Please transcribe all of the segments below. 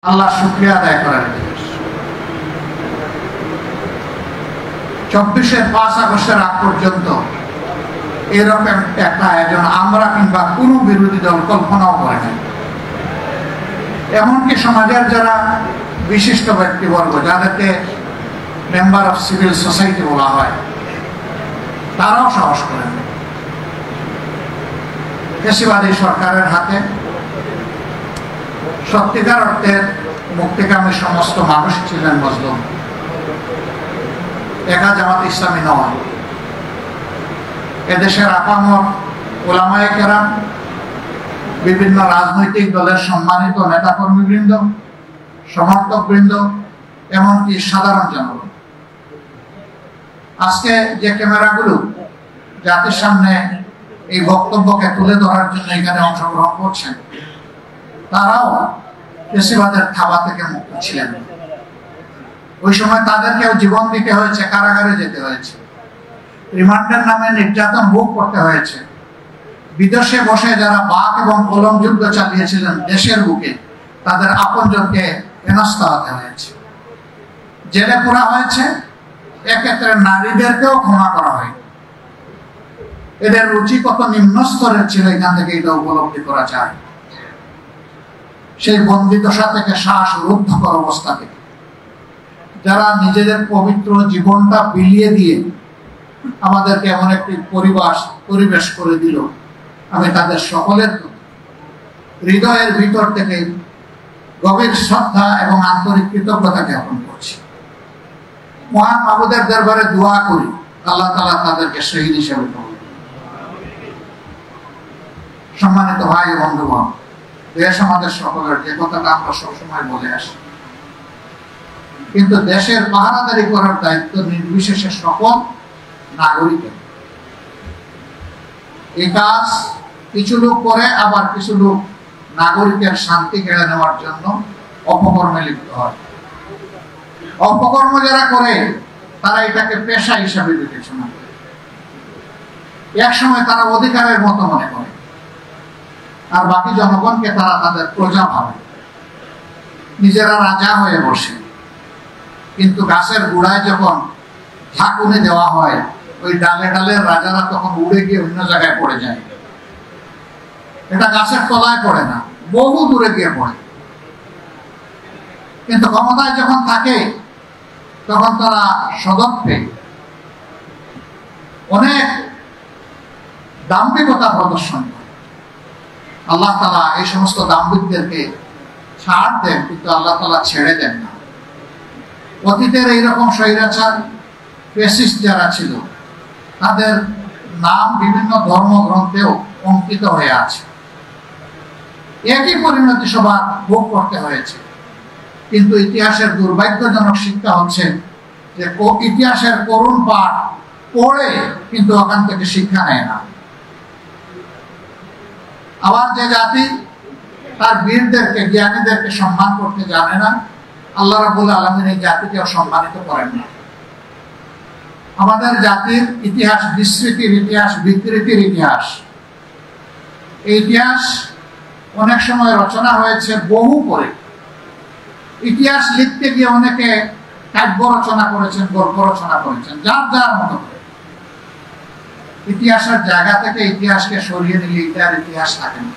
আল্লাহ শুকরিয়া আদায় করার দিবস। 24-এর 5 আগস্টের আগ পর্যন্ত এরকম একটা আয়োজন আমরা কিংবা কোনো বিরোধী দল কল্পনাও করে নাই। এমনকি সমাজের যারা বিশিষ্ট ব্যক্তিবর্গ, যাদেরকে মেম্বার অফ সিভিল সোসাইটি বলা হয়, তারাও সাহস করেন। ফ্যাসিবাদী সরকারের হাতে সত্যিকার অর্থের মুক্তিকামী সমস্ত মানুষ ছিলেন মজলুম, একা জামাত ইসলামী নয়। এদেশের আপামর ওলামায়ে কেরাম, বিভিন্ন রাজনৈতিক দলের সম্মানিত নেতাকর্মীবৃন্দ, সমর্থকবৃন্দ, এমনকি সাধারণ জনগণ। আজকে যে ক্যামেরাগুলো জাতির সামনে এই বক্তব্যকে তুলে ধরার জন্য এখানে অংশগ্রহণ করছেন, তারাও ফ্যাসিবাদের থাবা থেকে মুক্ত ছিলেন। ওই সময় তাদেরকেও জীবন দিতে হয়েছে, কারাগারে যেতে হয়েছে, রিমান্ডের নামে নির্যাতন ভোগ করতে হয়েছে। বিদেশে বসে যারা বাক এবং কলম যুদ্ধ চালিয়েছিলেন দেশের বুকে, তাদের আপনজনকে হেনস্থা হতে হয়েছে, জেলে পোড়া হয়েছে। এক্ষেত্রে নারীদেরকেও ক্ষমা করা হয়। এদের রুচি কত নিম্ন স্তরের ছিল, এখান থেকে এটা উপলব্ধি করা যায়। সেই বন্দিদশা থেকে শ্বাসরুদ্ধকর অবস্থা থেকে যারা নিজেদের পবিত্র জীবনটা বিলিয়ে দিয়ে আমাদেরকে এমন একটি পরিবেশ করে দিল, আমি তাদের সকলের হৃদয়ের ভিতর থেকে গভীর শ্রদ্ধা এবং আন্তরিক কৃতজ্ঞতা জ্ঞাপন করছি। মহান মাবুদের দরবারে দোয়া করি, আল্লাহ তাআলা তাদেরকে শহীদ হিসেবে কবুল করুন। সম্মানিত ভাই ও বন্ধুগণ, দেশ আমাদের সকলের, যে কথাটা আমরা সবসময় বলে আসি, কিন্তু দেশের পাহারাদারি করার দায়িত্ব নির্বিশেষে সকল নাগরিকের। এই কাজ কিছু লোক করে, আবার কিছু লোক নাগরিকের শান্তি কেড়ে নেওয়ার জন্য অপকর্মে লিপ্ত হয়। অপকর্ম যারা করে তারা এটাকে পেশা হিসাবে বিবেচনা করে। এক সময় তারা অধিকারের মতো মনে করে, আর বাকি জনগণকে তারা তাদের প্রজা ভাবে, নিজেরা রাজা হয়ে বসে। কিন্তু গাছের গোড়ায় যখন ঝাঁকুনি দেওয়া হয়, ওই ডালে ডালে রাজারা তখন উড়ে গিয়ে অন্য জায়গায় পড়ে যায়। এটা গাছের তলায় পড়ে না, বহু দূরে গিয়ে পড়ে। কিন্তু ক্ষমতায় যখন থাকে তখন তারা সদর্থে অনেক দাম্ভিকতা প্রদর্শন করে। আল্লাহ তাআলা এই সমস্ত দাম্ভিকদেরকে ছাড় দেন, কিন্তু আল্লাহ তাআলা ছেড়ে দেন না। অতীতের এইরকম স্বৈরাচার ফ্যাসিস্ট যারা ছিল, তাদের নাম বিভিন্ন ধর্মগ্রন্থেও অঙ্কিত হয়ে আছে। একই পরিণতি সবার ভোগ করতে হয়েছে। কিন্তু ইতিহাসের দুর্ভাগ্যজনক শিক্ষা হচ্ছে যে ইতিহাসের করুণ পাঠ পড়ে কিন্তু ওখান থেকে শিক্ষা নেয় না। আবার যে জাতি তার বীরদেরকে, জ্ঞানীদেরকে সম্মান করতে জানে না, আল্লাহ রাব্বুল আলামিন এই জাতিকেও সম্মানিত করেন না। আমাদের জাতির ইতিহাস বিস্মৃতির ইতিহাস, বিকৃতির ইতিহাস। এই ইতিহাস অনেক সময় রচনা হয়েছে বহু পরে। ইতিহাস লিখতে গিয়ে অনেকে কাব্য রচনা করেছেন, গল্প রচনা করেছেন, যার যার মতো করে। ইতিহাসের জায়গা থেকে ইতিহাসকে সরিয়ে নিলে এটার ইতিহাস থাকে না।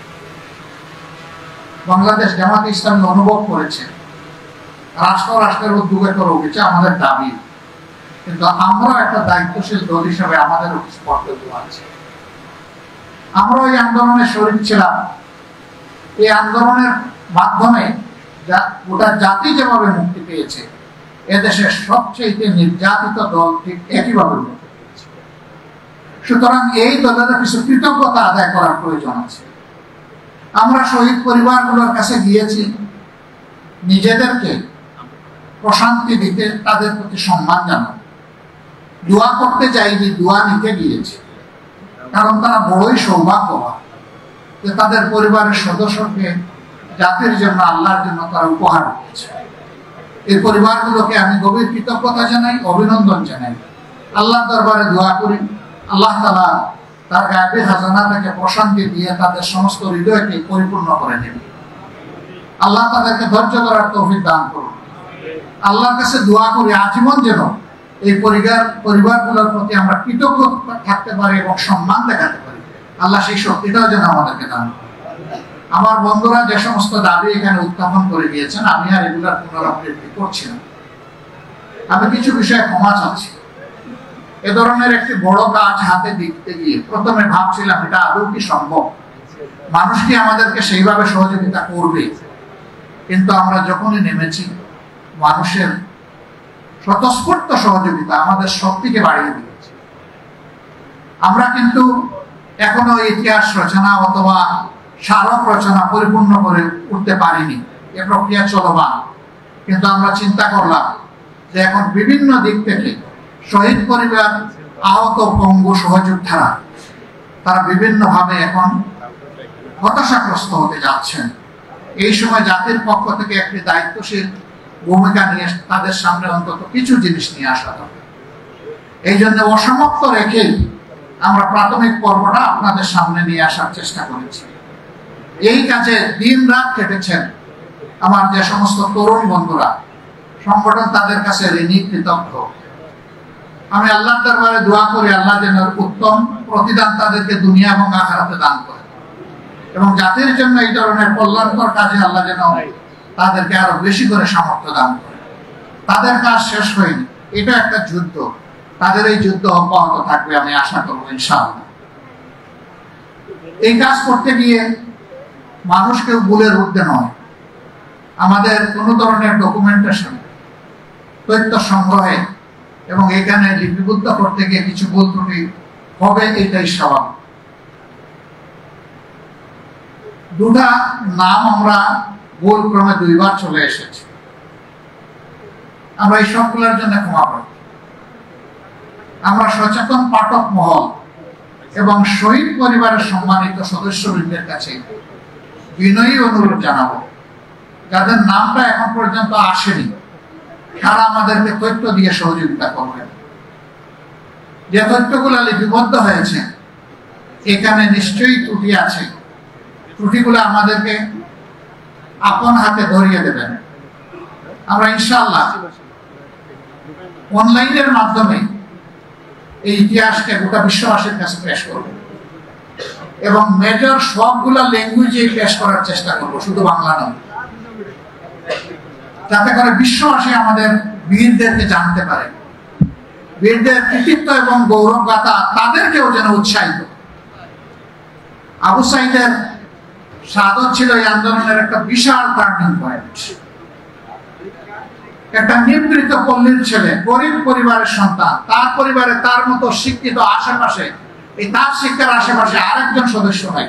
বাংলাদেশ জামাত ইসলামী অনুভব করেছে রাষ্ট্রের উদ্যোগে করে উঠেছে আমাদের দাবি, কিন্তু আমরাও একটা দায়িত্বশীল দল হিসেবে আমাদের কর্তব্য আছে। আমরা এই আন্দোলনে শরীক ছিলাম। এই আন্দোলনের মাধ্যমে গোটা জাতি যেভাবে মুক্তি পেয়েছে, এদেশের সবচেয়ে নির্যাতিত দল ঠিক একইভাবে মুক্তি পেয়েছে। সুতরাং এই দলের কিছু কৃতজ্ঞতা আদায় করার প্রয়োজন আছে। আমরা শহীদ পরিবারগুলোর কাছে গিয়েছি নিজেদেরকে প্রশান্তি দিতে, তাদের প্রতি সম্মান জানাতে। দোয়া করতে যাইনি, দোয়া নিতে গিয়েছি। কারণ তারা বড়ই সৌভাগ্যবান যে তাদের পরিবারের সদস্যকে জাতির জন্য, আল্লাহর জন্য তারা উপহার দিয়েছে। এই পরিবারগুলোকে আমি গভীর কৃতজ্ঞতা জানাই, অভিনন্দন জানাই। আল্লাহর দরবারে দোয়া করি, আল্লাহ তাআলা তার গায়েবী খাজানা থেকে প্রশান্তি দিয়ে তাদের সমস্ত হৃদয়কে পরিপূর্ণ করে দেবে। আল্লাহ তাদেরকে ধৈর্য ধরার তৌফিক দান করুন। আল্লাহর কাছে দোয়া করি আজীবন যেন এই পরিবারগুলোর প্রতি আমরা কৃতজ্ঞ থাকতে পারি এবং সম্মান দেখাতে পারি। আল্লাহ সেই শক্তিটাও যেন আমাদেরকে দান করেন। আমার বন্ধুরা যে সমস্ত দাবি এখানে উত্থাপন করে দিয়েছেন, আমি আর এগুলার পুনরাবৃত্তি করছি না। আমি কিছু বিষয়ে ক্ষমা চাচ্ছি। এ ধরনের একটি বড় কাজ হাতে দিতে গিয়ে প্রথমে ভাবছিলাম এটা আদৌ কি সম্ভব, মানুষ কি আমাদেরকে সেইভাবে সহযোগিতা করবে। কিন্তু আমরা যখনই নেমেছি, মানুষের স্বতঃস্ফূর্ত সহযোগিতা আমাদের শক্তিকে বাড়িয়ে দিয়েছে। আমরা কিন্তু এখনো ইতিহাস রচনা অথবা স্মারক রচনা পরিপূর্ণ করে উঠতে পারিনি, এ প্রক্রিয়া চলমান। কিন্তু আমরা চিন্তা করলাম যে এখন বিভিন্ন দিক থেকে শহীদ পরিবার, আহত, পঙ্গু সহযোদ্ধারা তারা বিভিন্নভাবে এখন হতাশাগ্রস্ত হতে যাচ্ছেন। এই সময় জাতির পক্ষ থেকে একটি দায়িত্বশীল ভূমিকা নিয়ে তাদের সামনে অন্তত কিছু জিনিস নিয়ে আসা দরকার। এই জন্য অসমাপ্ত রেখেই আমরা প্রাথমিক পর্বটা আপনাদের সামনে নিয়ে আসার চেষ্টা করেছি। এই কাজে দিন রাত কেটেছেন আমার যে সমস্ত তরুণ বন্ধুরা, সংগঠন তাদের কাছে ঋণী, কৃতজ্ঞ। আমি আল্লাহর দরবারে দোয়া করি আল্লাহ যেন উত্তম প্রতিদান তাদেরকে দুনিয়া এবং আখিরাতে দান করেন, এবং জাতির জন্য এই ধরনের কল্যাণকর কাজে আল্লাহ যেন তাদেরকে আরো বেশি করে সামর্থ্য দান করেন। তাদের কাজ শেষ হয়নি, এটা একটা যুদ্ধ, তাদের এই যুদ্ধ অব্যাহত থাকবে আমি আশা করবো ইনশাআল্লাহ। এই কাজ করতে গিয়ে মানুষকে ভুলের ঊর্ধ্বে নয়, আমাদের কোন ধরনের ডকুমেন্টেশন, তথ্য সংগ্রহে এবং এখানে লিপিবদ্ধ করতে গিয়ে কিছু ভুল ত্রুটি হবে, এটাই স্বাভাবিক। দুটা নাম আমরা ভুল ক্রমে 2 বার চলে এসেছে, আমরা এই সবগুলোর জন্য ক্ষমা করি। আমরা সচেতন পাঠক মহল এবং শহীদ পরিবারের সম্মানিত সদস্যবৃন্দের কাছে বিনয়ী অনুরোধ জানাবো, যাদের নামটা এখন পর্যন্ত আসেনি তারা আমাদেরকে তথ্য দিয়ে সহযোগিতা করবেন। যে তথ্যগুলো লিপিবদ্ধ হয়েছে এখানে নিশ্চয়ই ত্রুটি আছে, ত্রুটিগুলো আমাদেরকে আপন হাতে ধরিয়ে দেবেন। আমরা ইনশাআল্লাহ অনলাইনের মাধ্যমে এই ইতিহাসকে গোটা বিশ্ববাসীর কাছে পেশ করব এবং মেজর সবগুলা ল্যাঙ্গুয়েজে পেশ করার চেষ্টা করব, শুধু বাংলা নয়, যাতে করে বিশ্ববাসী আমাদের বীরদেরকে জানতে পারে, বীরদের কৃতিত্ব এবং গৌরব গাথা তাদেরকেও যেন উৎসাহিত। আবু সাইদের শাহাদত ছিল এই আন্দোলনের একটা বিশাল টার্নিং পয়েন্ট। একটা নিবৃত পল্লীর ছেলে, গরিব পরিবারের সন্তান, তার পরিবারে তার মতো শিক্ষিত আশেপাশে, এই তার শিক্ষার আশেপাশে আরেকজন সদস্য নাই,